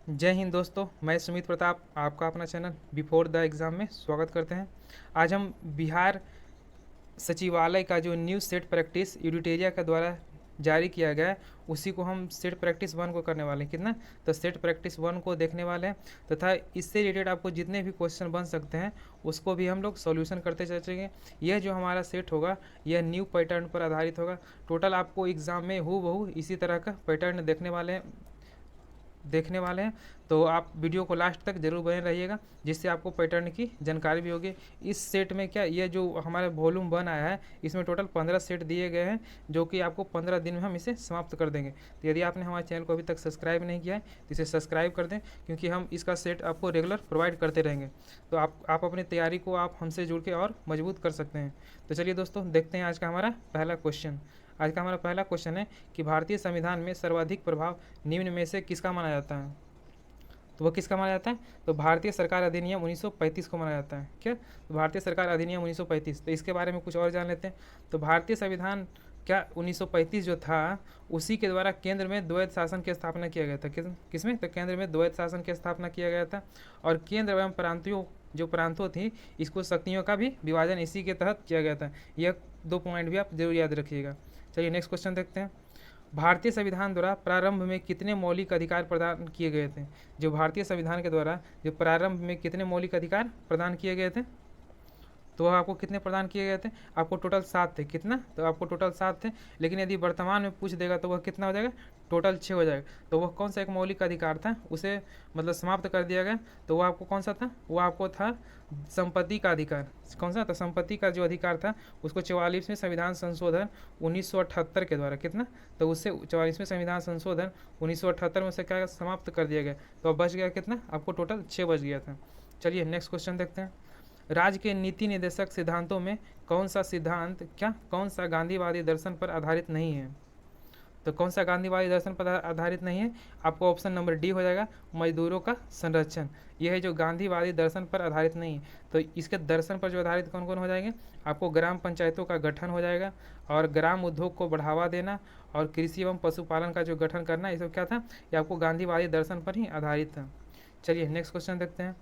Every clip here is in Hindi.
जय हिंद दोस्तों, मैं सुमित प्रताप आपका अपना चैनल बिफोर द एग्ज़ाम में स्वागत करते हैं। आज हम बिहार सचिवालय का जो न्यू सेट प्रैक्टिस एडिटेरिया के द्वारा जारी किया गया है, उसी को हम सेट प्रैक्टिस 1 को करने वाले हैं। कितना? तो सेट प्रैक्टिस 1 को देखने वाले हैं तथा इससे रिलेटेड आपको जितने भी क्वेश्चन बन सकते हैं उसको भी हम लोग सॉल्यूशन करते चलेंगे। यह जो हमारा सेट होगा यह न्यू पैटर्न पर आधारित होगा। टोटल आपको एग्ज़ाम में हूबहू इसी तरह का पैटर्न देखने वाले हैं। तो आप वीडियो को लास्ट तक जरूर बने रहिएगा, जिससे आपको पैटर्न की जानकारी भी होगी। इस सेट में क्या, ये जो हमारा वॉल्यूम 1 आया है, इसमें टोटल 15 सेट दिए गए हैं, जो कि आपको 15 दिन में हम इसे समाप्त कर देंगे। तो यदि आपने हमारे चैनल को अभी तक सब्सक्राइब नहीं किया है तो इसे सब्सक्राइब कर दें, क्योंकि हम इसका सेट आपको रेगुलर प्रोवाइड करते रहेंगे। तो आप अपनी तैयारी को आप हमसे जुड़ के और मजबूत कर सकते हैं। तो चलिए दोस्तों, देखते हैं आज का हमारा पहला क्वेश्चन। आज का हमारा पहला क्वेश्चन है कि भारतीय संविधान में सर्वाधिक प्रभाव निम्न में से किसका माना जाता है? तो वह किसका माना जाता है? तो भारतीय सरकार अधिनियम 1935 को माना जाता है। क्या? तो भारतीय सरकार अधिनियम 1935। तो इसके बारे में कुछ और जान लेते हैं। तो भारतीय संविधान क्या 1935 जो था, उसी के द्वारा केंद्र में द्वैध शासन की स्थापना किया गया था। किसमें? तो केंद्र में द्वैध शासन की स्थापना किया गया था। और केंद्र एवं प्रांतों थी, इसको शक्तियों का भी विभाजन इसी के तहत किया गया था। यह 2 पॉइंट भी आप जरूर याद रखिएगा। चलिए नेक्स्ट क्वेश्चन देखते हैं। भारतीय संविधान द्वारा प्रारंभ में कितने मौलिक अधिकार प्रदान किए गए थे? जो भारतीय संविधान के द्वारा जो प्रारंभ में कितने मौलिक अधिकार प्रदान किए गए थे? तो वह आपको कितने प्रदान किए गए थे? आपको टोटल 7 थे। कितना? तो आपको टोटल 7 थे। लेकिन यदि वर्तमान में पूछ देगा तो वह कितना हो जाएगा? टोटल 6 हो जाएगा। तो वह कौन सा एक मौलिक अधिकार था, उसे मतलब समाप्त कर दिया गया। तो वह आपको कौन सा था? वो आपको था संपत्ति का अधिकार। कौन सा? तो संपत्ति का जो अधिकार था, उसको 44वें संविधान संशोधन 1978 के द्वारा, कितना? तो उससे 44वें संविधान संशोधन 1978 में से क्या समाप्त कर दिया गया। तो अब बच गया कितना? आपको टोटल 6 बच गया था। चलिए नेक्स्ट क्वेश्चन देखते हैं। राज्य के नीति निर्देशक सिद्धांतों में कौन सा गांधीवादी दर्शन पर आधारित नहीं है? तो कौन सा गांधीवादी दर्शन पर आधारित नहीं है? आपको ऑप्शन नंबर डी हो जाएगा, मजदूरों का संरक्षण। यह है जो गांधीवादी दर्शन पर आधारित नहीं है। तो इसके दर्शन पर जो आधारित कौन कौन हो जाएंगे? आपको ग्राम पंचायतों का गठन हो जाएगा, और ग्राम उद्योग को बढ़ावा देना, और कृषि एवं पशुपालन का जो गठन करना, ये सब क्या था? ये आपको गांधीवादी दर्शन पर ही आधारित था। चलिए नेक्स्ट क्वेश्चन देखते हैं।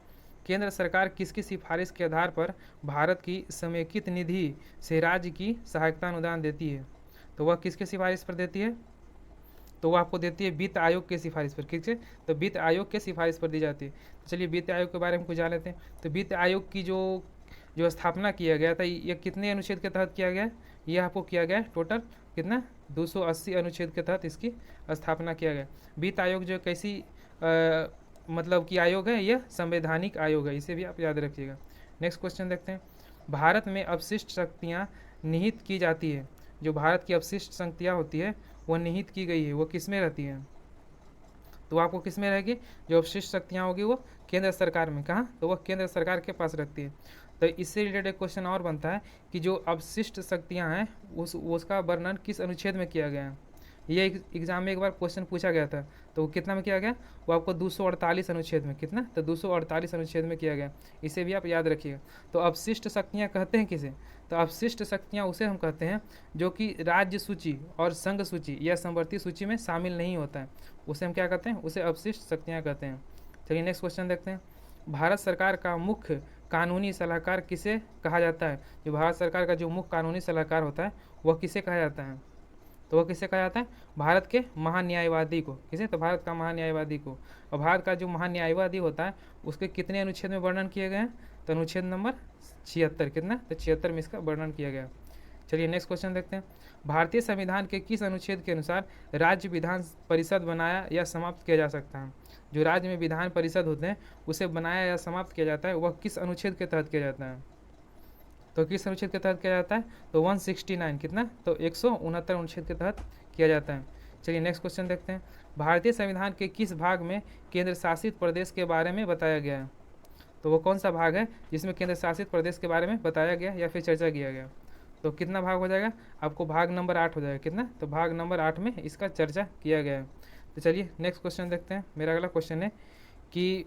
केंद्र सरकार किसकी सिफारिश के आधार पर भारत की समेकित निधि से राज्य की सहायता अनुदान देती है? तो वह किसके सिफारिश पर देती है? तो वो आपको देती है वित्त आयोग के सिफारिश पर। ठीक है, तो वित्त आयोग के सिफारिश पर दी जाती है। तो चलिए वित्त आयोग के बारे में कुछ जान लेते हैं। तो वित्त आयोग की जो जो स्थापना किया गया था, ये कितने अनुच्छेद के तहत किया गया? ये आपको किया गया टोटल कितना? 280 अनुच्छेद के तहत इसकी स्थापना किया गया। वित्त आयोग जो कैसी मतलब कि आयोग है, यह संवैधानिक आयोग है, इसे भी आप याद रखिएगा। नेक्स्ट क्वेश्चन देखते हैं। भारत में अपशिष्ट शक्तियाँ निहित की जाती है। जो भारत की अपशिष्ट शक्तियाँ होती है वो निहित की गई है, वो किस में रहती है? तो आपको किस में रहेगी? जो अपशिष्ट शक्तियाँ होगी वो केंद्र सरकार में। कहाँ? तो वह केंद्र सरकार के पास रखती है। तो इससे रिलेटेड एक क्वेश्चन और बनता है कि जो अपशिष्ट शक्तियाँ हैं उसका वर्णन किस अनुच्छेद में किया गया है? ये एग्जाम में एक बार क्वेश्चन पूछा गया था। तो वो कितना में किया गया? वो आपको 248 अनुच्छेद में। कितना? तो 248 अनुच्छेद में किया गया। इसे भी आप याद रखिएगा। तो अपशिष्ट शक्तियाँ कहते हैं किसे? तो अपशिष्ट शक्तियाँ उसे हम कहते हैं जो कि राज्य सूची और संघ सूची या समवर्ती सूची में शामिल नहीं होता है, उसे हम क्या कहते हैं? उसे अपशिष्ट शक्तियाँ कहते हैं। चलिए नेक्स्ट क्वेश्चन देखते हैं। भारत सरकार का मुख्य कानूनी सलाहकार किसे कहा जाता है? जो भारत सरकार का जो मुख्य कानूनी सलाहकार होता है वह किसे कहा जाता है? तो वह किसे कहा जाता है? भारत के महान्यायवादी को। किसे? तो भारत का महान्यायवादी को। और भारत का जो महान्यायवादी होता है उसके कितने अनुच्छेद में वर्णन किए गए हैं? तो अनुच्छेद नंबर 76। कितना? तो 76 में इसका वर्णन किया गया। चलिए नेक्स्ट क्वेश्चन देखते हैं। भारतीय संविधान के किस अनुच्छेद के अनुसार राज्य विधान परिषद बनाया या समाप्त किया जा सकता है? जो राज्य में विधान परिषद होते हैं उसे बनाया या समाप्त किया जाता है, वह किस अनुच्छेद के तहत किया जाता है? तो किस अनुच्छेद के तहत किया जाता है? तो 169। कितना? तो 169 अनुच्छेद के तहत किया जाता है। चलिए नेक्स्ट क्वेश्चन देखते हैं। भारतीय संविधान के किस भाग में केंद्र शासित प्रदेश के बारे में बताया गया है? तो वो कौन सा भाग है जिसमें केंद्र शासित प्रदेश के बारे में बताया गया या फिर चर्चा किया गया? तो कितना भाग हो जाएगा? आपको भाग नंबर 8 हो जाएगा। कितना? तो भाग नंबर 8 में इसका चर्चा किया गया है। तो चलिए नेक्स्ट क्वेश्चन देखते हैं। मेरा अगला क्वेश्चन है कि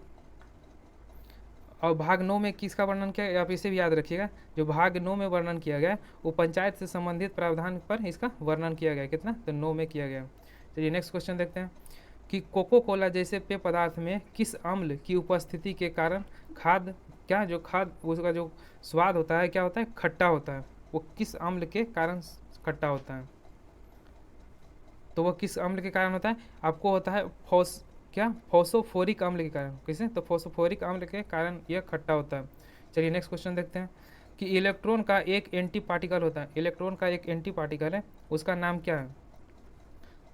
और भाग 9 में किसका वर्णन किया गया? आप इसे भी याद रखिएगा। जो भाग 9 में वर्णन किया गया वो पंचायत से संबंधित प्रावधान पर इसका वर्णन किया गया। कितना? तो 9 में किया गया। चलिए नेक्स्ट क्वेश्चन देखते हैं। कि कोको कोला जैसे पेय पदार्थ में किस अम्ल की उपस्थिति के कारण खाद क्या जो खाद उसका जो स्वाद होता है क्या होता है, खट्टा होता है। वो किस अम्ल के कारण खट्टा होता है? तो वह किस अम्ल के कारण होता है? आपको होता है फोसोफोरिक अम्ल के कारण। किसे? तो फोसोफोरिक अम्ल के कारण यह खट्टा होता है। चलिए नेक्स्ट क्वेश्चन देखते हैं कि इलेक्ट्रॉन का एक एंटी पार्टिकल होता है। इलेक्ट्रॉन का एक एंटी पार्टिकल है, उसका नाम क्या है?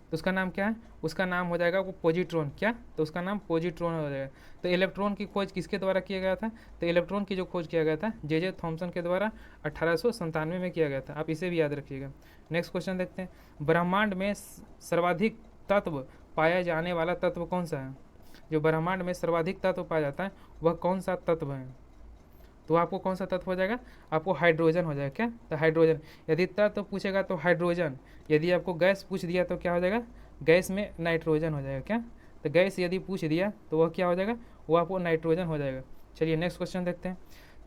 तो उसका नाम क्या है? उसका नाम हो जाएगा वो पोजिट्रॉन। क्या? तो उसका नाम पोजिट्रॉन हो जाएगा। तो इलेक्ट्रॉन की खोज किसके द्वारा किया गया था? तो इलेक्ट्रॉन की जो खोज किया गया था जे थॉमसन के द्वारा 1897 में किया गया था। आप इसे भी याद रखिएगा। नेक्स्ट क्वेश्चन देखते हैं। ब्रह्मांड में सर्वाधिक तत्व पाया जाने वाला तत्व कौन सा है? जो ब्रह्मांड में सर्वाधिक तत्व पाया जाता है वह कौन सा तत्व है? तो आपको कौन सा तत्व हो जाएगा? आपको हाइड्रोजन हो जाएगा। क्या? तो हाइड्रोजन। यदि तत्व पूछेगा तो हाइड्रोजन। यदि आपको गैस पूछ दिया तो क्या हो जाएगा? गैस में नाइट्रोजन हो जाएगा। क्या? तो गैस यदि पूछ दिया तो वह क्या हो जाएगा? वो आपको नाइट्रोजन हो जाएगा। चलिए नेक्स्ट क्वेश्चन देखते हैं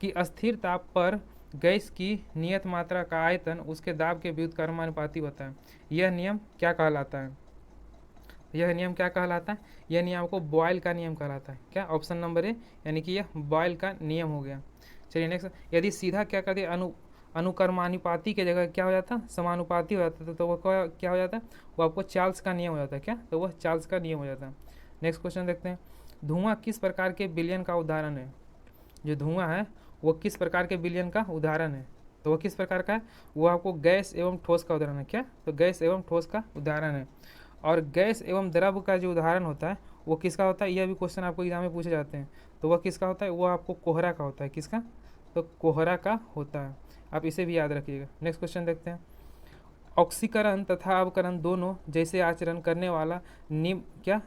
कि अस्थिर ताप पर गैस की नियत मात्रा का आयतन उसके दाब के व्युत्क्रमानुपाती होता है। यह नियम क्या कहलाता है? यह नियम क्या कहलाता है? यह नियम आपको बॉयल का नियम कहलाता है। क्या? ऑप्शन नंबर ए, यानी कि यह बॉयल का नियम हो गया। चलिए नेक्स्ट। यदि सीधा क्या करते अनुक्रमानुपाती की जगह क्या हो जाता? समानुपाती हो जाता तो वह क्या हो जाता? वो आपको चार्ल्स का नियम हो जाता है। क्या? तो वह चार्ल्स का नियम हो जाता है। नेक्स्ट क्वेश्चन देखते हैं। धुआं किस प्रकार के विलयन का उदाहरण है? जो धुआं है वो किस प्रकार के विलयन का उदाहरण है? तो वह किस प्रकार का है? वो आपको गैस एवं ठोस का उदाहरण है। क्या? तो गैस एवं ठोस का उदाहरण है। और गैस एवं द्रव का जो उदाहरण होता है वो किसका होता है? यह भी क्वेश्चन आपको एग्जाम में पूछे जाते हैं। तो वह किसका होता है? वो आपको कोहरा का होता है। किसका? तो कोहरा का होता है। आप इसे भी याद रखिएगा। नेक्स्ट क्वेश्चन देखते हैं। ऑक्सीकरण तथा अवकरण दोनों जैसे आचरण करने वाला निम्न क्या?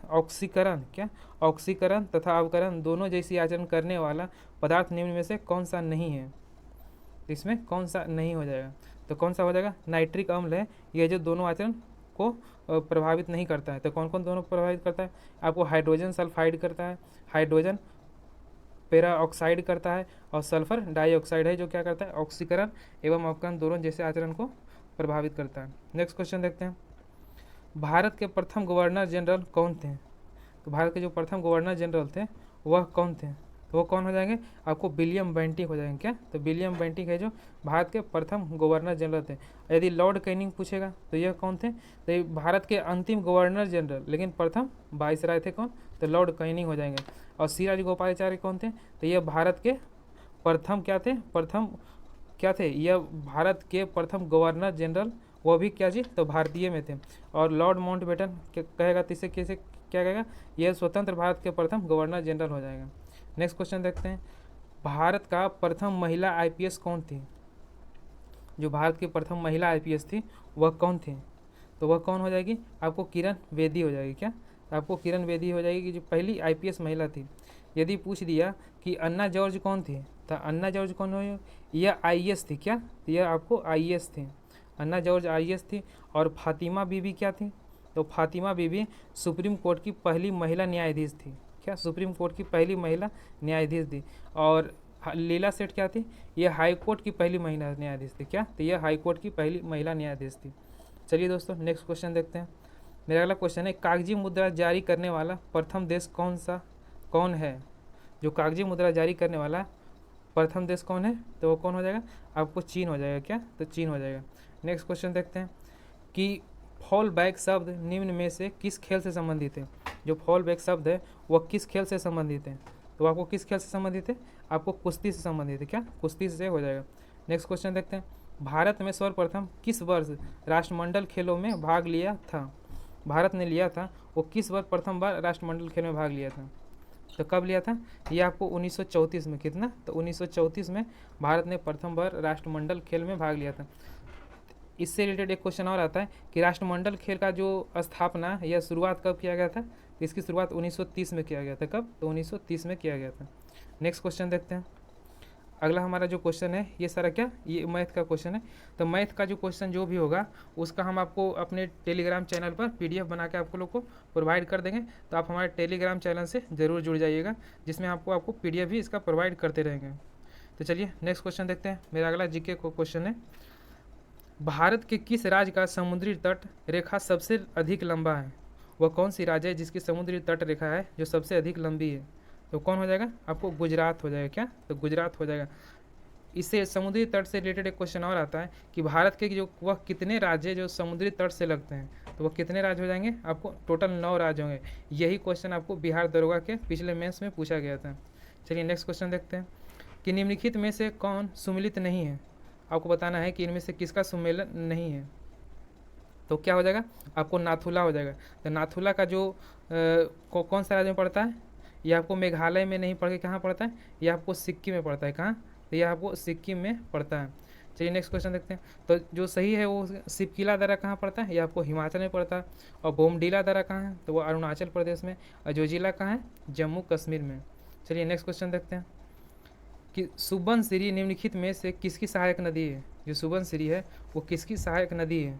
ऑक्सीकरण तथा अवकरण दोनों जैसी आचरण करने वाला पदार्थ निम्न में से कौन सा नहीं है? तो इसमें कौन सा नहीं हो जाएगा? तो कौन सा हो जाएगा? नाइट्रिक अम्ल है। यह जो दोनों आचरण को प्रभावित नहीं करता है। तो कौन कौन दोनों प्रभावित करता है? आपको हाइड्रोजन सल्फाइड करता है, हाइड्रोजन पेरा ऑक्साइड करता है, और सल्फर डाइऑक्साइड है जो क्या करता है? ऑक्सीकरण एवं अवकरण दोनों जैसे आचरण को प्रभावित करता है। नेक्स्ट क्वेश्चन देखते हैं। भारत के प्रथम गवर्नर जनरल कौन थे? तो भारत के जो प्रथम गवर्नर जनरल थे वह कौन थे? तो वो कौन हो जाएंगे? आपको विलियम बेंटिक हो जाएंगे। क्या? तो विलियम बेंटिक है जो भारत के प्रथम गवर्नर जनरल थे। यदि लॉर्ड कैनिंग पूछेगा तो यह कौन थे? तो ये भारत के अंतिम गवर्नर जनरल लेकिन प्रथम वाइसराय थे। कौन? तो लॉर्ड कैनिंग हो जाएंगे। और सी राजगोपालाचार्य कौन थे? तो यह भारत के प्रथम क्या थे? प्रथम क्या थे? यह भारत के प्रथम गवर्नर जनरल, वो भी क्या जी? तो भारतीय में थे। और लॉर्ड माउंटबेटन कहेगा तो इसे कैसे क्या कहेगा? यह स्वतंत्र भारत के प्रथम गवर्नर जनरल हो जाएगा। नेक्स्ट क्वेश्चन देखते हैं। भारत का प्रथम महिला आईपीएस कौन थी? जो भारत की प्रथम महिला आईपीएस थी वह कौन थी? तो वह कौन हो जाएगी? आपको किरण बेदी हो जाएगी। क्या? आपको किरण बेदी हो जाएगी जो पहली आईपीएस महिला थी। यदि पूछ दिया कि अन्ना जॉर्ज कौन थी? तो अन्ना जॉर्ज कौन हो? यह आईएएस थी। क्या? तो यह आपको आईएएस थी। अन्ना जॉर्ज आईएएस थी। और फातिमा बीबी क्या थी? तो फातिमा बीबी सुप्रीम कोर्ट की पहली महिला न्यायाधीश थी। क्या? सुप्रीम कोर्ट की पहली महिला न्यायाधीश थी। और लीला सेठ क्या थी? यह हाई कोर्ट की पहली महिला न्यायाधीश थी। क्या? तो यह हाई कोर्ट की पहली महिला न्यायाधीश थी। चलिए दोस्तों नेक्स्ट क्वेश्चन देखते हैं। मेरा अगला क्वेश्चन है, कागजी मुद्रा जारी करने वाला प्रथम देश कौन है? जो कागजी मुद्रा जारी करने वाला प्रथम देश कौन है? तो वो कौन हो जाएगा? आपको चीन हो जाएगा। क्या? तो चीन हो जाएगा। नेक्स्ट क्वेश्चन देखते हैं कि फॉल बैक शब्द निम्न में से किस खेल से संबंधित है? जो फॉल बैक शब्द है वह किस खेल से संबंधित है? तो आपको किस खेल से संबंधित है? आपको कुश्ती से संबंधित है। क्या? कुश्ती से हो जाएगा। नेक्स्ट क्वेश्चन देखते हैं। भारत में सर्वप्रथम किस वर्ष राष्ट्रमंडल खेलों में भाग लिया था? भारत ने लिया था वो किस वर्ष प्रथम बार राष्ट्रमंडल खेल में भाग लिया था? तो कब लिया था? ये आपको 1934 में। कितना? तो 1934 में भारत ने प्रथम बार राष्ट्रमंडल खेल में भाग लिया था। इससे रिलेटेड एक क्वेश्चन और आता है कि राष्ट्रमंडल खेल का जो स्थापना या शुरुआत कब किया गया था? इसकी शुरुआत 1930 में किया गया था। कब? तो 1930 में किया गया था। नेक्स्ट क्वेश्चन देखते हैं। अगला हमारा जो क्वेश्चन है ये सारा क्या? ये मैथ का क्वेश्चन है। तो मैथ का जो क्वेश्चन जो भी होगा उसका हम आपको अपने टेलीग्राम चैनल पर पीडीएफ बना के आपको लोग को प्रोवाइड कर देंगे। तो आप हमारे टेलीग्राम चैनल से ज़रूर जुड़ जाइएगा, जिसमें आपको पीडीएफ भी इसका प्रोवाइड करते रहेंगे। तो चलिए नेक्स्ट क्वेश्चन देखते हैं। मेरा अगला जीके को क्वेश्चन है, भारत के किस राज्य का समुद्री तट रेखा सबसे अधिक लंबा है वह कौन सी राज्य है जिसकी समुद्री तट रेखा है जो सबसे अधिक लंबी है? तो कौन हो जाएगा आपको? गुजरात हो जाएगा। क्या? तो गुजरात हो जाएगा। इससे समुद्री तट से रिलेटेड एक क्वेश्चन और आता है कि भारत के जो वह कितने राज्य जो समुद्री तट से लगते हैं, तो वह कितने राज्य हो जाएंगे? आपको टोटल 9 राज्य होंगे। यही क्वेश्चन आपको बिहार दरोगा के पिछले मेंस में पूछा गया था। चलिए नेक्स्ट क्वेश्चन देखते हैं कि निम्नलिखित में से कौन सुमेलित नहीं है? आपको बताना है कि इनमें से किसका सुमेलन नहीं है। तो क्या हो जाएगा? आपको नाथुला हो जाएगा। तो नाथुला का जो कौन सा राज्य में पड़ता है? ये आपको मेघालय में नहीं पड़ के कहाँ पड़ता है? ये आपको सिक्किम में पड़ता है। कहाँ? तो ये आपको सिक्किम में पड़ता है। चलिए नेक्स्ट क्वेश्चन देखते हैं। तो जो सही है वो सिपकिला दर्रा कहाँ पड़ता है? ये आपको हिमाचल में पड़ता है। और बोमडीला दर्रा कहाँ है? तो वो अरुणाचल प्रदेश में। और जोजिला कहाँ है? जम्मू कश्मीर में। चलिए नेक्स्ट क्वेश्चन देखते हैं कि सुबनसिरी निम्नलिखित में से किसकी सहायक नदी है? जो सुबनसिरी है वो किसकी सहायक नदी है?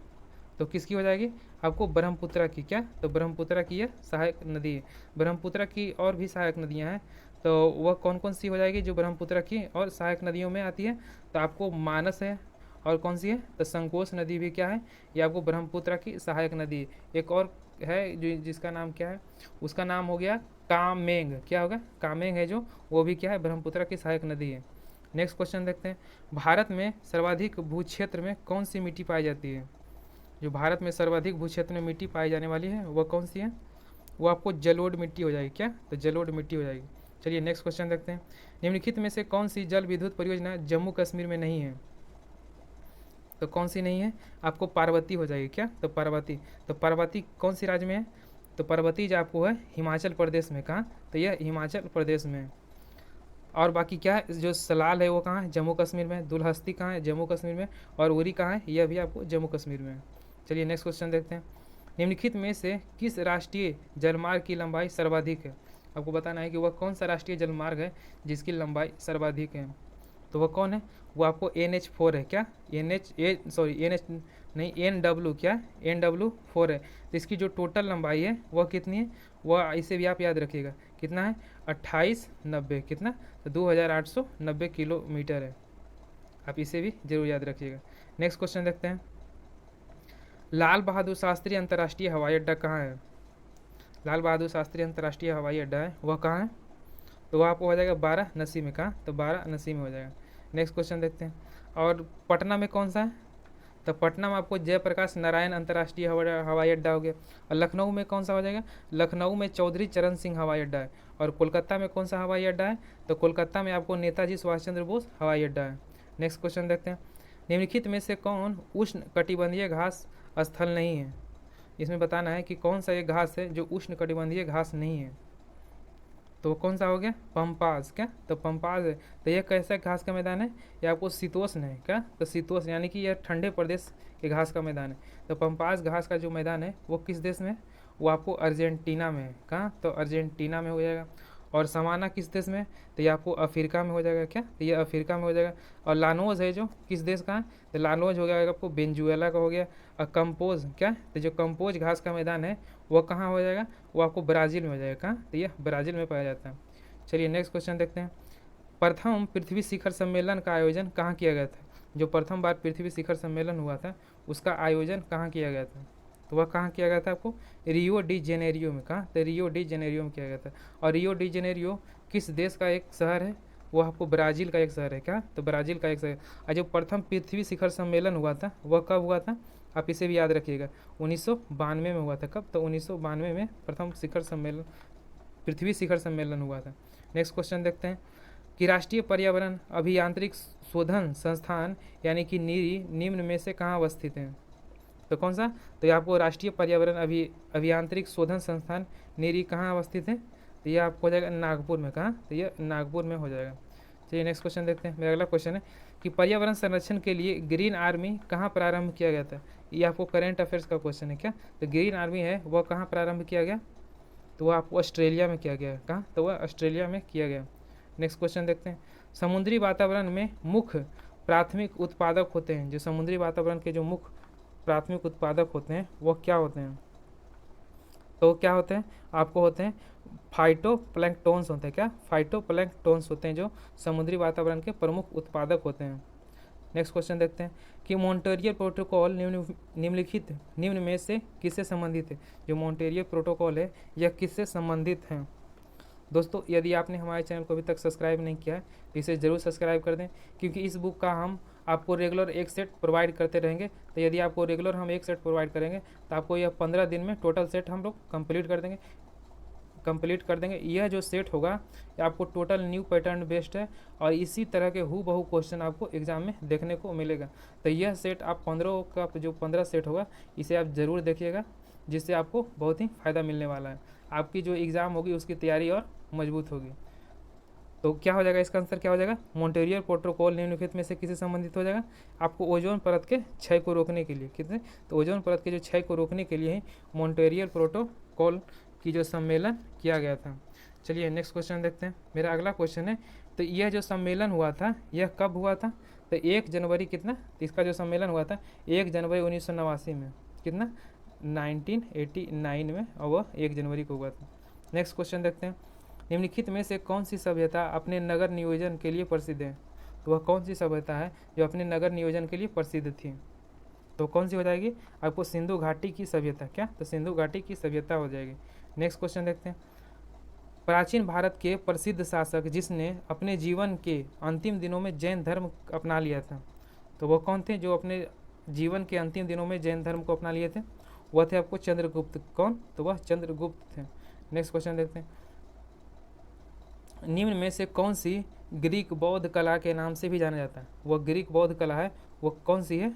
तो किसकी हो जाएगी? आपको ब्रह्मपुत्रा की। क्या? तो ब्रह्मपुत्रा की यह सहायक नदी है। ब्रह्मपुत्रा की और भी सहायक नदियाँ हैं, तो वह कौन कौन सी हो जाएगी जो ब्रह्मपुत्रा की और सहायक नदियों में आती है? तो आपको मानस है, और कौन सी है? तो संकोच नदी भी क्या है? ये आपको ब्रह्मपुत्रा की सहायक नदी है। एक और है जो जिसका नाम क्या है? उसका नाम हो गया कामेंग। क्या होगा? कामेंग है जो, वो भी क्या है? ब्रह्मपुत्रा की सहायक नदी है। नेक्स्ट क्वेश्चन देखते हैं। भारत में सर्वाधिक भू क्षेत्र में कौन सी मिट्टी पाई जाती है? जो भारत में सर्वाधिक भू क्षेत्र में मिट्टी पाई जाने वाली है वह कौन सी है? वो आपको जलोढ़ मिट्टी हो जाएगी। क्या? तो जलोढ़ मिट्टी हो जाएगी। चलिए नेक्स्ट क्वेश्चन देखते हैं। निम्नलिखित में से कौन सी जल विद्युत परियोजना जम्मू कश्मीर में नहीं है? तो कौन सी नहीं है? आपको पार्वती हो जाएगी। क्या? तो पार्वती। तो पार्वती कौन सी राज्य में है? तो पार्वती जो आपको है हिमाचल प्रदेश में। कहाँ? तो यह हिमाचल प्रदेश में है। और बाकी क्या है? जो सलाल है वो कहाँ है? जम्मू कश्मीर में। दुलहस्ती कहाँ है? जम्मू कश्मीर में। और उरी कहाँ है? यह भी आपको जम्मू कश्मीर में है। चलिए नेक्स्ट क्वेश्चन देखते हैं। निम्नलिखित में से किस राष्ट्रीय जलमार्ग की लंबाई सर्वाधिक है? आपको बताना है कि वह कौन सा राष्ट्रीय जलमार्ग है जिसकी लंबाई सर्वाधिक है। तो वह कौन है? वो आपको NH4 है। क्या? NH नहीं, NW। क्या? NW4 है। तो इसकी जो टोटल लंबाई है वह कितनी है? वह इसे भी आप याद रखिएगा। कितना है? 2890। कितना? तो 2890 किलोमीटर है। आप इसे भी जरूर याद रखिएगा। नेक्स्ट क्वेश्चन देखते हैं। लाल बहादुर शास्त्री अंतर्राष्ट्रीय हवाई अड्डा कहाँ है? लाल बहादुर शास्त्री अंतर्राष्ट्रीय हवाई अड्डा है वह कहाँ है? तो वह आपको हो जाएगा वाराणसी में। कहाँ? तो वाराणसी में हो जाएगा। नेक्स्ट क्वेश्चन देखते हैं। और पटना में कौन सा है? तो पटना में आपको जयप्रकाश नारायण अंतर्राष्ट्रीय हवाई अड्डा हो गया। और लखनऊ में कौन सा हो जाएगा? लखनऊ में चौधरी चरण सिंह हवाई अड्डा है। और कोलकाता में कौन सा हवाई अड्डा है? तो कोलकाता में आपको नेताजी सुभाष चंद्र बोस हवाई अड्डा है। नेक्स्ट क्वेश्चन देखते हैं। निम्नलिखित में से कौन उष्ण कटिबंधीय घास स्थल नहीं है? इसमें बताना है कि कौन सा एक घास है जो उष्ण कटिबंधीय घास नहीं है। तो वो कौन सा हो गया? पंपास। क्या? तो पंपास है। तो यह कैसा घास का मैदान है? ये आपको शीतोष्ण है। क्या? तो शीतोष्ण यानी कि यह ठंडे प्रदेश के घास का मैदान है। तो पंपास घास का जो मैदान है वो किस देश में है? वो आपको अर्जेंटीना में है। कहाँ? तो अर्जेंटीना में हो जाएगा। और समाना किस देश में है? तो ये आपको अफ्रीका में हो जाएगा। क्या? तो ये अफ्रीका में हो जाएगा। और लानोज है जो किस देश का है? तो लानोज हो गया आपको वेनेजुएला का हो गया। और कंपोज। क्या? तो जो कंपोज घास का मैदान है वो कहाँ हो जाएगा? वो आपको ब्राज़ील में हो जाएगा। कहाँ? तो ये ब्राज़ील में पाया जाता है। चलिए नेक्स्ट क्वेश्चन देखते हैं। प्रथम पृथ्वी शिखर सम्मेलन का आयोजन कहाँ किया गया था? जो प्रथम बार पृथ्वी शिखर सम्मेलन हुआ था उसका आयोजन कहाँ किया गया था? तो वह कहाँ किया गया था? आपको रियो डी जेनेरियो में। कहाँ? तो रियो डी जेनेरियो में किया गया था। और रियो डी जेनेरियो किस देश का एक शहर है? वो आपको ब्राज़ील का एक शहर है। क्या? तो ब्राज़ील का एक शहर। और जो प्रथम पृथ्वी शिखर सम्मेलन हुआ था वह कब हुआ था? आप इसे भी याद रखिएगा। 1992 में हुआ था। कब? तो 1992 में प्रथम शिखर सम्मेलन पृथ्वी शिखर सम्मेलन हुआ था। नेक्स्ट क्वेश्चन देखते हैं कि राष्ट्रीय पर्यावरण अभियांत्रिक शोधन संस्थान यानी कि नीरी निम्न में से कहाँ अवस्थित है? तो कौन सा? तो ये आपको राष्ट्रीय पर्यावरण अभियांत्रिक शोधन संस्थान नीरी कहाँ अवस्थित है? तो ये आपको हो जाएगा नागपुर में। कहाँ? तो ये नागपुर में हो जाएगा। चलिए नेक्स्ट क्वेश्चन देखते हैं। मेरा अगला क्वेश्चन है कि पर्यावरण संरक्षण के लिए ग्रीन आर्मी कहाँ प्रारंभ किया गया था? ये आपको करेंट अफेयर्स का क्वेश्चन है। क्या? तो ग्रीन आर्मी है वह कहाँ प्रारंभ किया गया? तो वह आपको ऑस्ट्रेलिया में किया गया। कहाँ? तो वह ऑस्ट्रेलिया में किया गया। नेक्स्ट क्वेश्चन देखते हैं। समुद्री वातावरण में मुख्य प्राथमिक उत्पादक होते हैं। जो समुद्री वातावरण के जो मुख्य प्राथमिक उत्पादक होते हैं वो क्या होते हैं? तो क्या होते हैं? आपको होते हैं फाइटोप्लैंक्टोन्स होते हैं। क्या? फाइटोप्लैंक्टोन्स होते हैं जो समुद्री वातावरण के प्रमुख उत्पादक होते हैं। नेक्स्ट क्वेश्चन देखते हैं कि मॉन्ट्रियल प्रोटोकॉल निम्न में से किससे संबंधित है। जो मॉन्ट्रियल प्रोटोकॉल है यह किससे संबंधित है। दोस्तों यदि आपने हमारे चैनल को अभी तक सब्सक्राइब नहीं किया है तो इसे ज़रूर सब्सक्राइब कर दें, क्योंकि इस बुक का हम आपको रेगुलर एक सेट प्रोवाइड करते रहेंगे। तो यदि आपको रेगुलर हम एक सेट प्रोवाइड करेंगे तो आपको यह 15 दिन में टोटल सेट हम लोग कंप्लीट कर देंगे। यह जो सेट होगा ये आपको टोटल न्यू पैटर्न बेस्ड है और इसी तरह के हूबहू क्वेश्चन आपको एग्जाम में देखने को मिलेगा। तो यह सेट आप 15 का जो 15 सेट होगा इसे आप ज़रूर देखिएगा, जिससे आपको बहुत ही फ़ायदा मिलने वाला है। आपकी जो एग्ज़ाम होगी उसकी तैयारी और मजबूत होगी। तो क्या हो जाएगा, इसका आंसर क्या हो जाएगा, मॉन्ट्रियल प्रोटोकॉल निम्नलिखित में से किससे संबंधित हो जाएगा। आपको ओजोन परत के क्षय को रोकने के लिए कितने, तो ओजोन परत के जो क्षय को रोकने के लिए ही मॉन्ट्रियल प्रोटोकॉल की जो सम्मेलन किया गया था। चलिए नेक्स्ट क्वेश्चन देखते हैं। मेरा अगला क्वेश्चन है, तो यह जो सम्मेलन हुआ था यह कब हुआ था। तो 1 जनवरी कितना, तो इसका जो सम्मेलन हुआ था 1 जनवरी 1989 में, कितना 1989 में, और वह 1 जनवरी को हुआ था। नेक्स्ट क्वेश्चन देखते हैं, निम्नलिखित में से कौन सी सभ्यता अपने नगर नियोजन के लिए प्रसिद्ध है। तो वह कौन सी सभ्यता है जो अपने नगर नियोजन के लिए प्रसिद्ध थी। तो कौन सी हो जाएगी, आपको सिंधु घाटी की सभ्यता। क्या, तो सिंधु घाटी की सभ्यता हो जाएगी। नेक्स्ट क्वेश्चन देखते हैं, प्राचीन भारत के प्रसिद्ध शासक जिसने अपने जीवन के अंतिम दिनों में जैन धर्म अपना लिया था। तो वह कौन थे जो अपने जीवन के अंतिम दिनों में जैन धर्म को अपना लिए थे। वह थे आपको चंद्रगुप्त। कौन, तो वह चंद्रगुप्त थे। नेक्स्ट क्वेश्चन देखते हैं, निम्न में से कौन सी ग्रीक बौद्ध कला के नाम से भी जाना जाता है। वह ग्रीक बौद्ध कला है वह कौन सी है,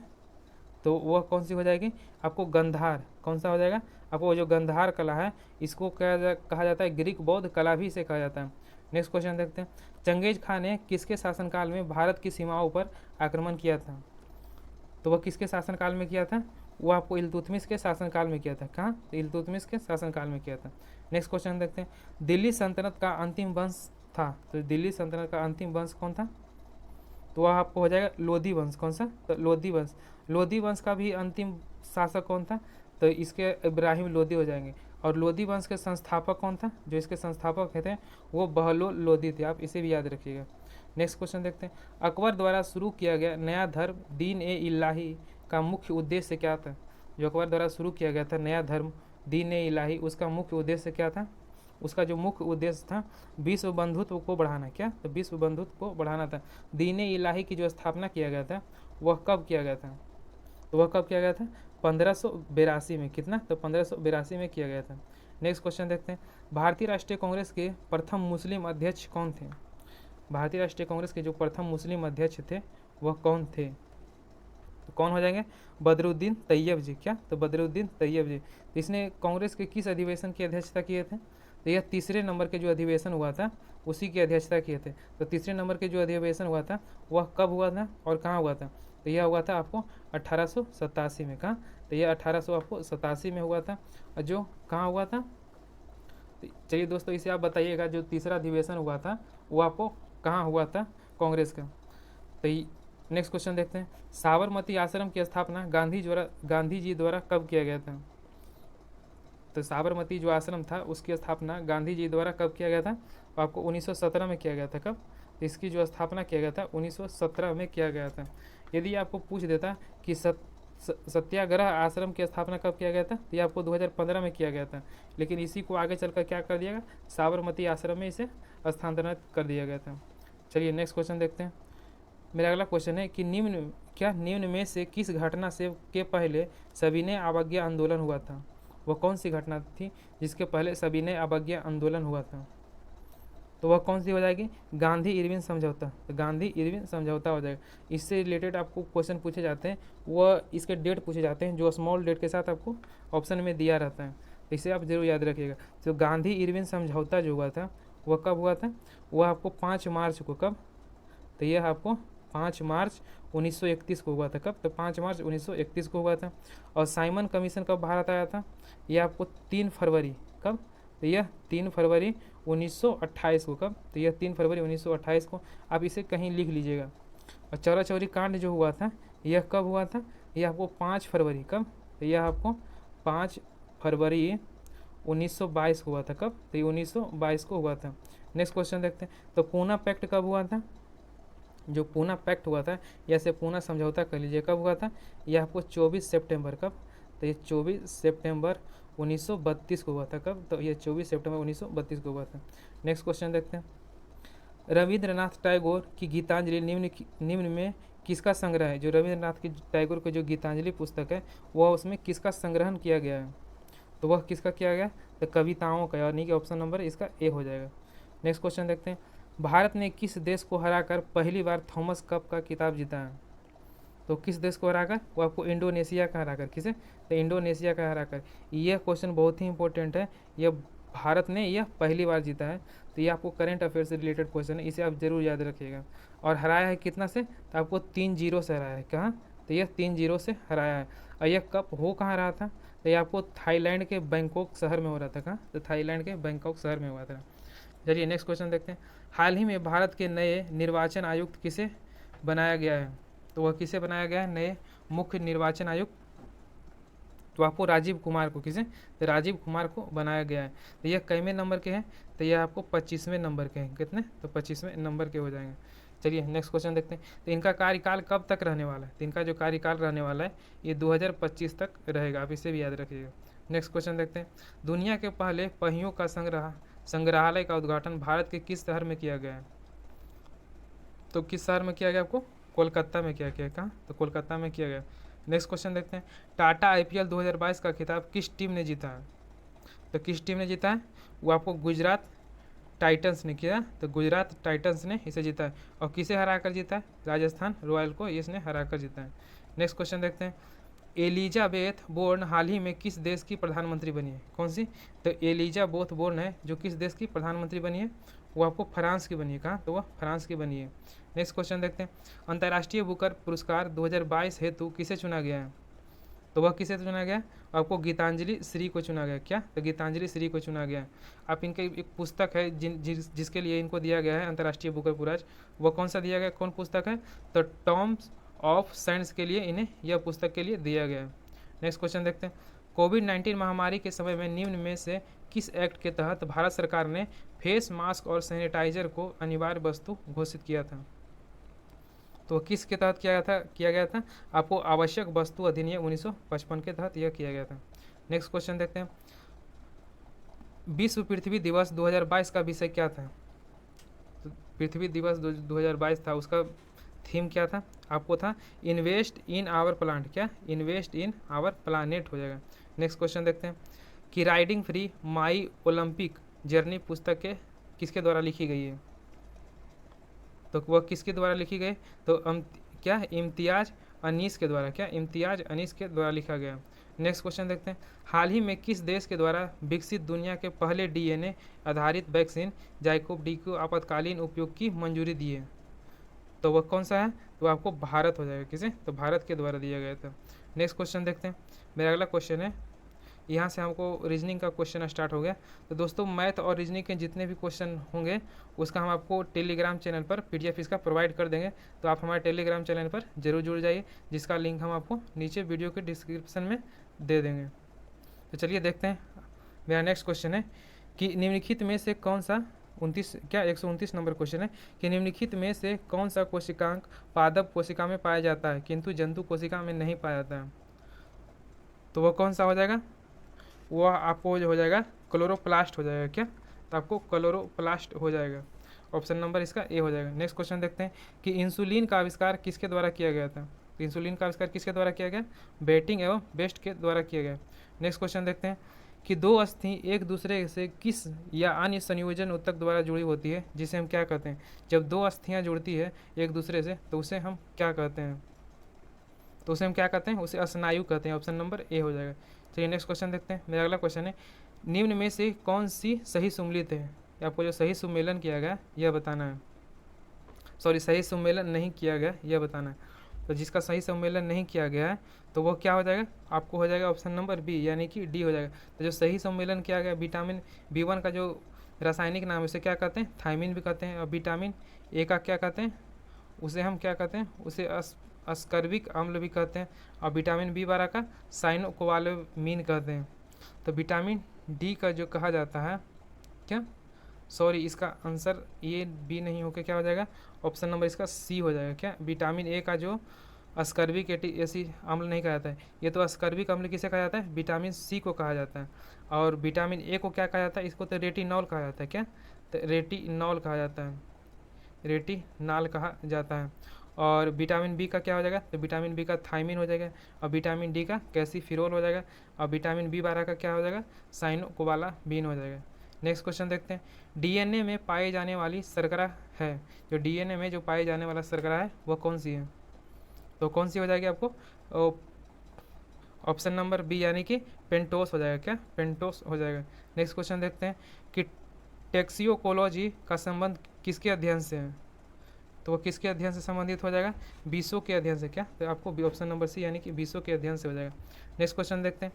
तो वह कौन सी हो जाएगी, आपको गंधार। कौन सा हो जाएगा, आपको जो गंधार कला है इसको कहा जाता है ग्रीक बौद्ध कला भी इसे कहा जाता है। नेक्स्ट क्वेश्चन देखते हैं, चंगेज खान ने किसके शासनकाल में भारत की सीमाओं पर आक्रमण किया था। तो वह किसके शासनकाल में किया था, वो आपको इल्तुतमिश के शासनकाल में किया था। कहाँ, तो इल्तुतमिश के शासनकाल में किया था। नेक्स्ट क्वेश्चन देखते हैं, दिल्ली सल्तनत का अंतिम वंश था। तो दिल्ली सल्तनत का अंतिम वंश कौन था, तो वह आपको हो जाएगा लोधी वंश। कौन सा, तो लोधी वंश। लोधी वंश का भी अंतिम शासक कौन था, तो इसके इब्राहिम लोधी हो जाएंगे। और लोधी वंश के संस्थापक कौन था, जो इसके संस्थापक थे वो बहलोल लोधी थे। आप इसे भी याद रखिएगा। नेक्स्ट क्वेश्चन देखते हैं, अकबर द्वारा शुरू किया गया नया धर्म दीन ए इलाही का मुख्य उद्देश्य क्या था। जो अकबर द्वारा शुरू किया गया था नया धर्म दीन ए इलाही, उसका मुख्य उद्देश्य क्या था। उसका जो मुख्य उद्देश्य था विश्व बंधुत्व को बढ़ाना। क्या, तो विश्व बंधुत्व को बढ़ाना था। दीन ए इलाही की जो स्थापना किया गया था वह कब किया गया था, तो वह कब किया गया था 1582 में। कितना, तो 1582 में किया गया था। नेक्स्ट क्वेश्चन देखते हैं, भारतीय राष्ट्रीय कांग्रेस के प्रथम मुस्लिम अध्यक्ष कौन थे। भारतीय राष्ट्रीय कांग्रेस के जो प्रथम मुस्लिम अध्यक्ष थे वह कौन थे, तो कौन हो जाएंगे, बदरुद्दीन तैयब जी। क्या, तो बदरुद्दीन तैयब जी। तो इसने कांग्रेस के किस अधिवेशन की अध्यक्षता किए थे, तो यह तीसरे नंबर के जो अधिवेशन हुआ था उसी की अध्यक्षता किए थे। तो तीसरे नंबर के जो अधिवेशन हुआ था वह कब हुआ था और कहाँ हुआ था, तो यह हुआ था आपको 1887 में। कहाँ, तो यह 1887 में हुआ था। और जो कहाँ हुआ था, चलिए दोस्तों इसे आप बताइएगा, जो तीसरा अधिवेशन हुआ था वो आपको कहाँ हुआ था कांग्रेस का। तो नेक्स्ट क्वेश्चन देखते हैं, साबरमती आश्रम की स्थापना गांधी जी द्वारा कब किया गया था। तो साबरमती जो आश्रम था उसकी स्थापना गांधी जी द्वारा कब किया गया था, तो आपको 1917 में किया गया था। कब, तो इसकी जो स्थापना किया गया था 1917 में किया गया था। यदि आपको पूछ देता कि सत्याग्रह आश्रम की स्थापना कब किया गया था, तो ये आपको 2015 में किया गया था। लेकिन इसी को आगे चलकर क्या कर दिया गया, साबरमती आश्रम में इसे स्थानांतरित कर दिया गया था। चलिए नेक्स्ट क्वेश्चन देखते हैं। मेरा अगला क्वेश्चन है कि निम्न में से किस घटना से के पहले सविनय अवज्ञा आंदोलन हुआ था। वह कौन सी घटना थी जिसके पहले सविनय अवज्ञा आंदोलन हुआ था, तो वह कौन सी हो जाएगी, गांधी इरविन समझौता। तो गांधी इरविन समझौता हो जाएगा। इससे रिलेटेड आपको क्वेश्चन पूछे जाते हैं, वह इसके डेट पूछे जाते हैं जो स्मॉल डेट के साथ आपको ऑप्शन में दिया रहता है। इसे आप जरूर याद रखिएगा। तो गांधी इरविन समझौता जो हुआ था वह कब हुआ था, वह आपको 5 मार्च को। कब, तो यह आपको 5 मार्च 1931 को हुआ था। कब, तो 5 मार्च 1931 को हुआ था। और साइमन कमीशन कब भारत आया था, यह आपको 3 फरवरी। कब, तो यह 3 फरवरी 1928 को। कब, तो यह 3 फरवरी 1928 को। आप इसे कहीं लिख लीजिएगा। और चौरा चौरी कांड जो हुआ था यह कब हुआ था, यह आपको 5 फरवरी। कब, तो यह आपको 5 फरवरी 1922 को हुआ था। कब, तो ये 1922 को हुआ था। नेक्स्ट क्वेश्चन देखते हैं, तो पूना पैक्ट कब हुआ था, जो पूना पैक्ट हुआ था या से पूना समझौता कर लीजिए, कब हुआ था, यह आपको 24 सितंबर, कब, तो ये 24 सितंबर 1932 को हुआ था। कब, तो ये 24 सितंबर 1932 को हुआ था। नेक्स्ट क्वेश्चन देखते हैं। रविंद्रनाथ टैगोर की गीतांजलि निम्न में किसका संग्रह है। जो रविंद्रनाथ की टैगोर की जो गीतांजलि पुस्तक है वह उसमें किसका संग्रहण किया गया है, तो वह किसका किया गया, तो कविताओं का, यानी कि ऑप्शन नंबर इसका ए हो जाएगा। नेक्स्ट क्वेश्चन देखते हैं। भारत ने किस देश को हराकर पहली बार थॉमस कप का खिताब जीता है। तो किस देश को हराकर, वो आपको इंडोनेशिया का हराकर, किसे, तो इंडोनेशिया का हराकर। यह क्वेश्चन बहुत ही इंपॉर्टेंट है, यह भारत ने यह पहली बार जीता है। तो ये आपको करंट अफेयर से रिलेटेड क्वेश्चन है, इसे आप जरूर याद रखिएगा। और हराया है कितना से, तो आपको 3-0 से हराया है। कहाँ, तो यह 3-0 से हराया है। और यह कप हो कहाँ रहा था, तो ये आपको थाईलैंड के बैंकॉक शहर में हो रहा था। कहाँ, तो थाईलैंड के बैंकॉक शहर में हुआ था। चलिए नेक्स्ट क्वेश्चन देखते हैं। हाल ही में भारत के नए निर्वाचन आयुक्त किसे बनाया गया है, तो वह किसे बनाया गया है, नए मुख्य निर्वाचन आयुक्त, तो आपको राजीव कुमार को, किसे, तो राजीव कुमार को बनाया गया है। तो यह कितने नंबर के हैं, तो यह आपको 25वें नंबर के हैं। कितने, तो 25वें नंबर के हो जाएंगे। चलिए नेक्स्ट क्वेश्चन देखते हैं। तो इनका कार्यकाल कब तक रहने वाला है, तो इनका जो कार्यकाल रहने वाला है ये 2025 तक रहेगा, आप इसे भी याद रखिएगा। नेक्स्ट क्वेश्चन देखते हैं। दुनिया के पहले पहियों का संग्रहालय का उद्घाटन भारत के किस शहर में किया गया है, तो किस शहर में किया गया, आपको कोलकाता में किया गया। कहाँ, तो कोलकाता में किया गया। नेक्स्ट क्वेश्चन देखते हैं। टाटा आईपीएल 2022 का खिताब किस टीम ने जीता है, तो किस टीम ने जीता है, वो आपको गुजरात टाइटंस ने किया। तो गुजरात टाइटंस ने इसे जीता है। और किसे हरा कर जीता है, राजस्थान रॉयल को इसने हरा कर जीता है। नेक्स्ट क्वेश्चन देखते हैं। एलिजाबेथ बोर्न हाल ही में किस देश की प्रधानमंत्री बनी है, कौन सी, तो एलिजाबेथ बोर्न है जो किस देश की प्रधानमंत्री बनी है, वो आपको फ्रांस की बनी है। कहाँ, तो वह फ्रांस की बनी है। नेक्स्ट क्वेश्चन देखते हैं। अंतर्राष्ट्रीय बुकर पुरस्कार 2022 हेतु किसे चुना गया है, तो वह किसे चुना गया, आपको गीतांजलि श्री को चुना गया। क्या, तो गीतांजलि श्री को चुना गया। आप इनके एक पुस्तक है जिसके लिए इनको दिया गया है अंतर्राष्ट्रीय बुकर पुरस्कार, वह कौन सा दिया गया, कौन पुस्तक है, तो टॉम्स ऑफ साइंस के लिए इन्हें यह पुस्तक के लिए दिया गया है। नेक्स्ट क्वेश्चन देखते हैं। कोविड-19 महामारी के समय में निम्न में से किस एक्ट के तहत भारत सरकार ने फेस मास्क और सैनिटाइजर को अनिवार्य वस्तु घोषित किया था, तो किस के तहत किया गया था, आपको आवश्यक वस्तु अधिनियम 1955 के तहत यह किया गया था। नेक्स्ट क्वेश्चन देखते हैं। विश्व पृथ्वी दिवस 2022 का विषय क्या था, तो पृथ्वी दिवस 2022 था, उसका थीम क्या था, आपको था इन्वेस्ट इन आवर प्लांट। क्या, इन्वेस्ट इन आवर प्लानेट हो जाएगा। नेक्स्ट क्वेश्चन देखते हैं कि राइडिंग फ्री माई ओलंपिक जर्नी पुस्तक के किसके द्वारा लिखी गई है, तो वह किसके द्वारा लिखी गई, तो क्या, इम्तियाज अनीस के द्वारा। क्या, इम्तियाज अनीस के द्वारा लिखा गया। नेक्स्ट क्वेश्चन देखते हैं। हाल ही में किस देश के द्वारा विकसित दुनिया के पहले डीएनए आधारित वैक्सीन जाइकोव डी को आपातकालीन उपयोग की मंजूरी दी है, तो वह कौन सा है, तो आपको भारत हो जाएगा। किसे, तो भारत के द्वारा दिया गया था। नेक्स्ट क्वेश्चन देखते हैं। मेरा अगला क्वेश्चन है, यहाँ से हमको रीजनिंग का क्वेश्चन स्टार्ट हो गया। तो दोस्तों मैथ और रीजनिंग के जितने भी क्वेश्चन होंगे उसका हम आपको टेलीग्राम चैनल पर पीडीएफ इसका प्रोवाइड कर देंगे, तो आप हमारे टेलीग्राम चैनल पर जरूर जुड़ जाइए, जिसका लिंक हम आपको नीचे वीडियो के डिस्क्रिप्शन में दे देंगे। तो चलिए देखते हैं। मेरा नेक्स्ट क्वेश्चन है कि निम्नलिखित में से कौन सा 129 नंबर क्वेश्चन है कि निम्नलिखित में से कौन सा कोशिकांक पादप कोशिका में पाया जाता है किंतु जंतु कोशिका में नहीं पाया जाता है, तो वह कौन सा हो जाएगा, वह आपको जो हो जाएगा क्लोरोप्लास्ट हो जाएगा। क्या, तो आपको क्लोरोप्लास्ट हो जाएगा। ऑप्शन नंबर इसका ए हो जाएगा। नेक्स्ट क्वेश्चन देखते हैं कि इंसुलिन का आविष्कार किसके द्वारा किया गया था, तो इंसुलिन का आविष्कार किसके द्वारा किया गया, बेटिंग एवं बेस्ट के द्वारा किया गया। नेक्स्ट क्वेश्चन देखते हैं कि दो अस्थि एक दूसरे से किस या अन्य संयोजन ऊतक द्वारा जुड़ी होती है, जिसे हम क्या कहते हैं, जब दो अस्थियाँ जुड़ती है एक दूसरे से तो उसे हम क्या कहते हैं, तो उसे हम क्या कहते हैं, उसे स्नायु कहते हैं। ऑप्शन नंबर ए हो जाएगा। चलिए नेक्स्ट क्वेश्चन देखते हैं। मेरा अगला क्वेश्चन है निम्न में से कौन सी सही सम्मिलित है, आपको जो सही सम्मेलन किया गया यह बताना है, सॉरी सही सम्मेलन नहीं किया गया यह बताना है। तो जिसका सही सम्मेलन नहीं किया गया है तो वह क्या हो जाएगा, आपको हो जाएगा ऑप्शन नंबर बी यानी कि डी हो जाएगा। तो जो सही सम्मेलन किया गया विटामिन B1 का जो रासायनिक नाम है उसे क्या कहते हैं, थायमिन भी कहते हैं। और विटामिन ए का क्या कहते हैं, उसे हम क्या कहते हैं, उसे अस्कर्बिक अम्ल भी कहते हैं। और विटामिन B12 का साइनोकोबालामीन कहते हैं। तो विटामिन डी का जो कहा जाता है क्या, सॉरी, इसका आंसर ये बी नहीं होकर क्या हो जाएगा, ऑप्शन नंबर इसका सी हो जाएगा। क्या विटामिन ए का जो अस्कर्बिक एसिड अम्ल नहीं कहा जाता है, ये तो अस्कर्बिक अम्ल किसे कहा जाता है, विटामिन सी को कहा जाता है। और विटामिन ए को क्या कहा जाता है, इसको तो रेटिनॉल कहा जाता है। क्या, तो रेटिनॉल कहा जाता है, रेटिनॉल कहा जाता है। और विटामिन बी का क्या हो जाएगा, तो विटामिन बी का थायमिन हो जाएगा। और विटामिन डी का कैल्सीफिरोल हो जाएगा। और विटामिन बी 12 का क्या हो जाएगा, साइनोकोबालामिन हो जाएगा। नेक्स्ट क्वेश्चन देखते हैं, डीएनए में पाई जाने वाली शर्करा है, जो डीएनए में जो पाई जाने वाला शर्करा है वह कौन सी है, तो कौन सी हो जाएगी आपको, ऑप्शन नंबर बी यानी कि पेंटोस हो जाएगा। क्या, पेंटोस हो जाएगा। नेक्स्ट क्वेश्चन देखते हैं कि टैक्सियोकोलॉजी का संबंध किसके अध्ययन से है, तो वो किसके अध्ययन से संबंधित हो जाएगा, बीसों के अध्ययन से। क्या, तो आपको ऑप्शन नंबर सी यानी कि बीसों के अध्ययन से हो जाएगा। नेक्स्ट क्वेश्चन देखते हैं,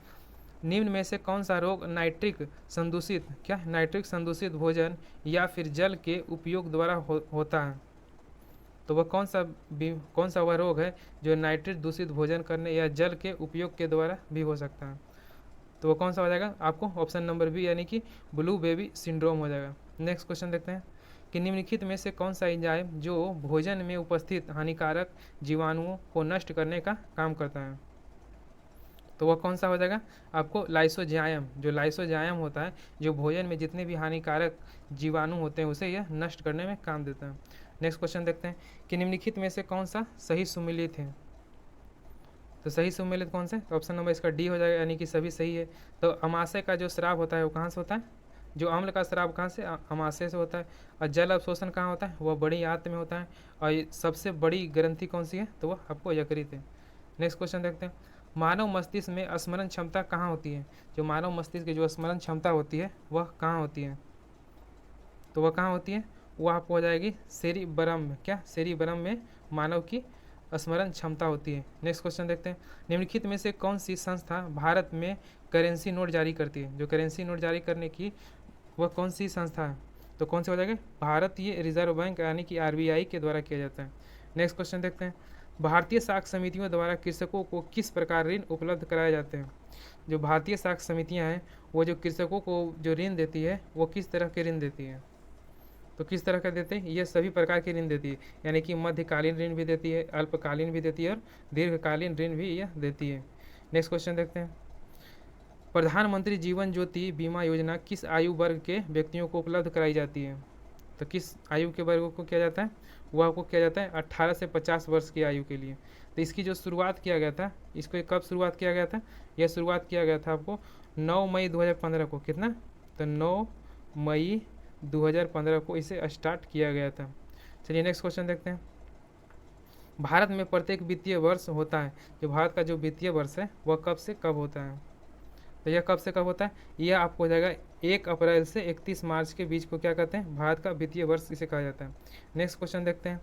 निम्न में से कौन सा रोग नाइट्रिक संदूषित, क्या नाइट्रिक संदूषित भोजन या फिर जल के उपयोग द्वारा होता है, तो वह कौन सा वह रोग है जो नाइट्रेट दूषित भोजन करने या जल के उपयोग के द्वारा भी हो सकता है, तो वह कौन सा हो जाएगा, आपको ऑप्शन नंबर बी यानी कि ब्लू बेबी सिंड्रोम हो जाएगा। नेक्स्ट क्वेश्चन देखते हैं कि निम्नलिखित में से कौन सा एंजाइम जो भोजन में उपस्थित हानिकारक जीवाणुओं को नष्ट करने का काम करता है, तो वह कौन सा हो जाएगा, आपको लाइसोजाइम, जो लाइसोजाइम होता है जो भोजन में जितने भी हानिकारक जीवाणु होते हैं उसे यह नष्ट करने में काम देता है। नेक्स्ट क्वेश्चन देखते हैं कि निम्नलिखित में से कौन सा सही सुमेलित है, तो सही सुमेलित कौन से, तो ऑप्शन नंबर इसका डी हो जाएगा यानी कि सभी सही है। तो अमाशय का जो स्राव होता है वो कहाँ से होता है, जो अम्ल का स्राव कहाँ से, अमाशय से होता है। और जल अवशोषण कहाँ होता है, वह बड़ी आंत में होता है। और ये सबसे बड़ी ग्रंथि कौन सी है, तो वह आपको यकृत है। नेक्स्ट क्वेश्चन देखते हैं, मानव मस्तिष्क में स्मरण क्षमता कहाँ होती है, जो मानव मस्तिष्क की जो स्मरण क्षमता होती है वह कहाँ होती है, तो वह कहाँ होती है, वह आपको हो जाएगी सेरिबरम में। क्या, सेरिबरम में मानव की स्मरण क्षमता होती है। नेक्स्ट क्वेश्चन देखते हैं, निम्नलिखित में से कौन सी संस्था भारत में करेंसी नोट जारी करती है, जो करेंसी नोट जारी करने की वह कौन सी संस्था है, तो कौन सी हो जाएगा, भारतीय रिजर्व बैंक यानी कि आरबीआई के द्वारा किया जाता है। नेक्स्ट क्वेश्चन देखते हैं, भारतीय साख समितियों द्वारा कृषकों को किस प्रकार ऋण उपलब्ध कराए जाते हैं, जो भारतीय साख समितियां हैं वो जो कृषकों को जो ऋण देती है वो किस तरह के ऋण देती है, तो किस तरह का देते हैं, ये सभी प्रकार के ऋण देती है, यानी कि मध्यकालीन ऋण भी देती है, अल्पकालीन भी देती है और दीर्घकालीन ऋण भी यह देती है। नेक्स्ट क्वेश्चन देखते हैं, प्रधानमंत्री जीवन ज्योति बीमा योजना किस आयु वर्ग के व्यक्तियों को उपलब्ध कराई जाती है, तो किस आयु के वर्ग को किया जाता है, वह आपको किया जाता है 18 से 50 वर्ष की आयु के लिए। तो इसकी जो शुरुआत किया गया था, इसको कब शुरुआत किया गया था, यह शुरुआत किया गया था आपको 9 मई 2015 को, कितना, तो 9 मई 2015 को इसे स्टार्ट किया गया था। चलिए नेक्स्ट क्वेश्चन देखते हैं, भारत में प्रत्येक वित्तीय वर्ष होता है, जो भारत का जो वित्तीय वर्ष है वह कब से कब होता है, तो यह कब से कब होता है, यह आपको हो जाएगा 1 अप्रैल से 31 मार्च के बीच को क्या कहते हैं, भारत का वित्तीय वर्ष इसे कहा जाता है। नेक्स्ट क्वेश्चन देखते हैं,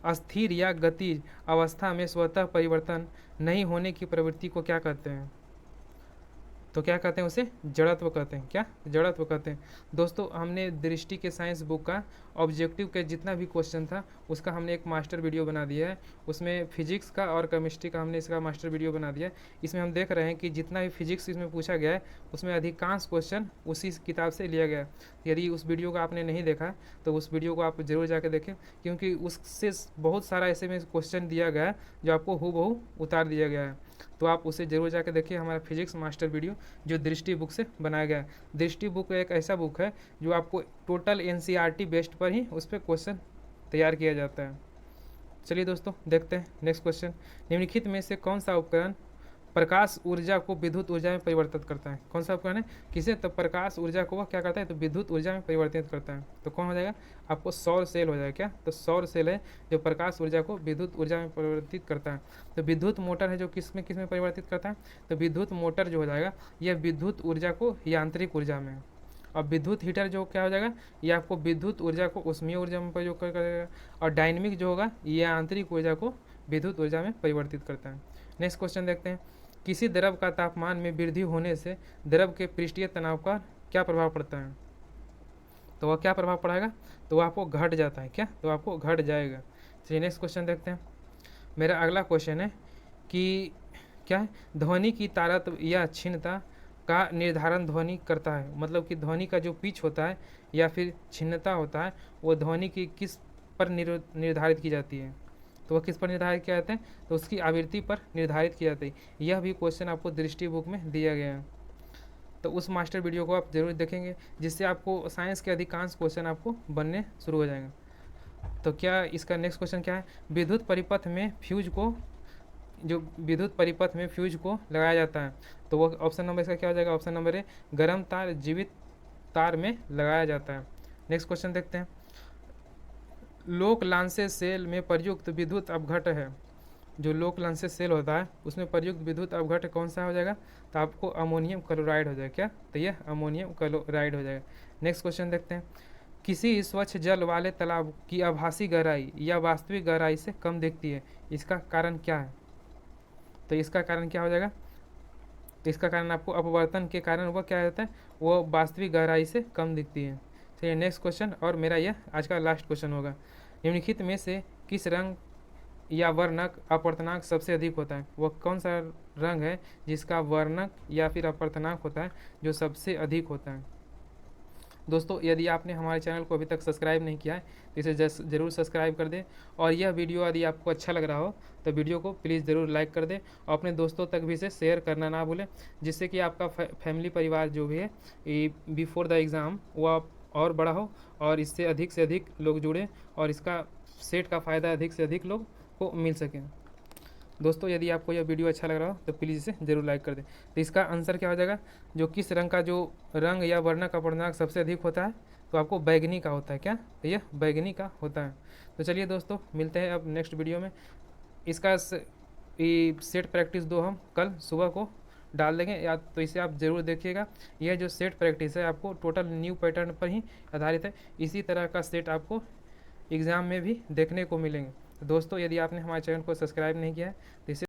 अस्थिर या गतिज अवस्था में स्वतः परिवर्तन नहीं होने की प्रवृत्ति को क्या कहते हैं, तो क्या कहते हैं, उसे जड़त्व कहते हैं। क्या, जड़त्व कहते हैं। दोस्तों हमने दृष्टि के साइंस बुक का ऑब्जेक्टिव के जितना भी क्वेश्चन था उसका हमने एक मास्टर वीडियो बना दिया है, उसमें फिजिक्स का और केमिस्ट्री का हमने इसका मास्टर वीडियो बना दिया है। इसमें हम देख रहे हैं कि जितना भी फिजिक्स इसमें पूछा गया है उसमें अधिकांश क्वेश्चन उसी किताब से लिया गया है। यदि उस वीडियो को आपने नहीं देखा तो उस वीडियो को आप जरूर जाकर देखें, क्योंकि उससे बहुत सारा ऐसे में क्वेश्चन दिया गया है जो आपको हूबहू उतार दिया गया है, तो आप उसे जरूर जाकर देखिए, हमारा फिजिक्स मास्टर वीडियो जो दृष्टि बुक से बनाया गया है। दृष्टि बुक एक ऐसा बुक है जो आपको टोटल एनसीईआरटी बेस्ड पर ही उस पर क्वेश्चन तैयार किया जाता है। चलिए दोस्तों देखते हैं नेक्स्ट क्वेश्चन, निम्नलिखित में से कौन सा उपकरण प्रकाश ऊर्जा को विद्युत ऊर्जा में परिवर्तित करता है, कौन सा उपकरण है, किसे, तो प्रकाश ऊर्जा को वह क्या करता है, तो विद्युत ऊर्जा में परिवर्तित करता है, तो कौन हो जाएगा, आपको सौर सेल हो जाएगा। क्या, तो सौर सेल है जो प्रकाश ऊर्जा को विद्युत ऊर्जा में परिवर्तित करता है। तो विद्युत मोटर है जो किस में परिवर्तित करता है, तो विद्युत मोटर जो हो जाएगा यह विद्युत ऊर्जा को यांत्रिक ऊर्जा में, और विद्युत हीटर जो क्या हो जाएगा, ये आपको विद्युत ऊर्जा को उष्मीय ऊर्जा में प्रयोग करेगा, और डायनेमिक जो होगा ये आंतरिक ऊर्जा को विद्युत ऊर्जा में परिवर्तित करता है। नेक्स्ट क्वेश्चन देखते हैं, किसी द्रव का तापमान में वृद्धि होने से द्रव के पृष्ठीय तनाव का क्या प्रभाव पड़ता है, तो वह क्या प्रभाव पड़ेगा, तो वह आपको घट जाता है। क्या, तो आपको घट जाएगा। चलिए नेक्स्ट क्वेश्चन देखते हैं, मेरा अगला क्वेश्चन है कि क्या है, ध्वनि की तारतम्य या क्षीणता का निर्धारण ध्वनि करता है, मतलब कि ध्वनि का जो पिच होता है या फिर छिन्नता होता है वो ध्वनि की किस पर निर्धारित की जाती है, तो वह किस पर निर्धारित किया जाता है, तो उसकी आवृत्ति पर निर्धारित किया जाता है। यह भी क्वेश्चन आपको दृष्टि बुक में दिया गया है, तो उस मास्टर वीडियो को आप जरूर देखेंगे, जिससे आपको साइंस के अधिकांश क्वेश्चन आपको बनने शुरू हो जाएंगे। तो क्या इसका नेक्स्ट क्वेश्चन क्या है, विद्युत परिपथ में फ्यूज को, जो विद्युत परिपथ में फ्यूज को लगाया जाता है, तो वो ऑप्शन नंबर इसका क्या हो जाएगा, ऑप्शन नंबर ए गर्म तार जीवित तार में लगाया जाता है। नेक्स्ट क्वेश्चन देखते हैं, लोक लांसेस सेल में प्रयुक्त विद्युत अपघट है, जो लोक लांसेस सेल होता है उसमें प्रयुक्त विद्युत अपघट कौन सा हो जाएगा, तो आपको अमोनियम क्लोराइड हो जाएगा, क्या, तो यह अमोनियम क्लोराइड हो जाएगा। नेक्स्ट क्वेश्चन देखते हैं, किसी स्वच्छ जल वाले तालाब की आभासी गहराई या वास्तविक गहराई से कम दिखती है, इसका कारण क्या है, तो इसका कारण क्या हो जाएगा, तो इसका कारण आपको अपवर्तन के कारण वह क्या होता है, वो वास्तविक गहराई से कम दिखती है। चलिए नेक्स्ट क्वेश्चन, और मेरा यह आज का लास्ट क्वेश्चन होगा, निम्नलिखित में से किस रंग या वर्णक अपवर्तनांक सबसे अधिक होता है, वह कौन सा रंग है जिसका वर्णक या फिर अपवर्तनांक होता है जो सबसे अधिक होता है। दोस्तों यदि आपने हमारे चैनल को अभी तक सब्सक्राइब नहीं किया है तो इसे ज़रूर सब्सक्राइब कर दें, और यह वीडियो यदि आपको अच्छा लग रहा हो तो वीडियो को प्लीज़ ज़रूर लाइक कर दें और अपने दोस्तों तक भी इसे शेयर करना ना भूलें, जिससे कि आपका फैमिली परिवार जो भी है बिफोर द एग्ज़ाम वो आप और बड़ा हो और इससे अधिक लोग जुड़ें और इसका सेट का फ़ायदा अधिक से अधिक लोग को मिल सके। दोस्तों यदि आपको यह वीडियो अच्छा लग रहा हो तो प्लीज़ इसे ज़रूर लाइक कर दें। तो इसका आंसर क्या हो जाएगा, जो किस रंग का जो रंग या वर्णक अपवर्तनांक सबसे अधिक होता है, तो आपको बैगनी का होता है, क्या, तो यह बैगनी का होता है। तो चलिए दोस्तों मिलते हैं अब नेक्स्ट वीडियो में। इसका सेट प्रैक्टिस 2 हम कल सुबह को डाल देंगे, या तो इसे आप ज़रूर देखिएगा। यह जो सेट प्रैक्टिस है आपको टोटल न्यू पैटर्न पर ही आधारित है, इसी तरह का सेट आपको एग्ज़ाम में भी देखने को मिलेंगे। तो दोस्तों यदि आपने हमारे चैनल को सब्सक्राइब नहीं किया है तो इसे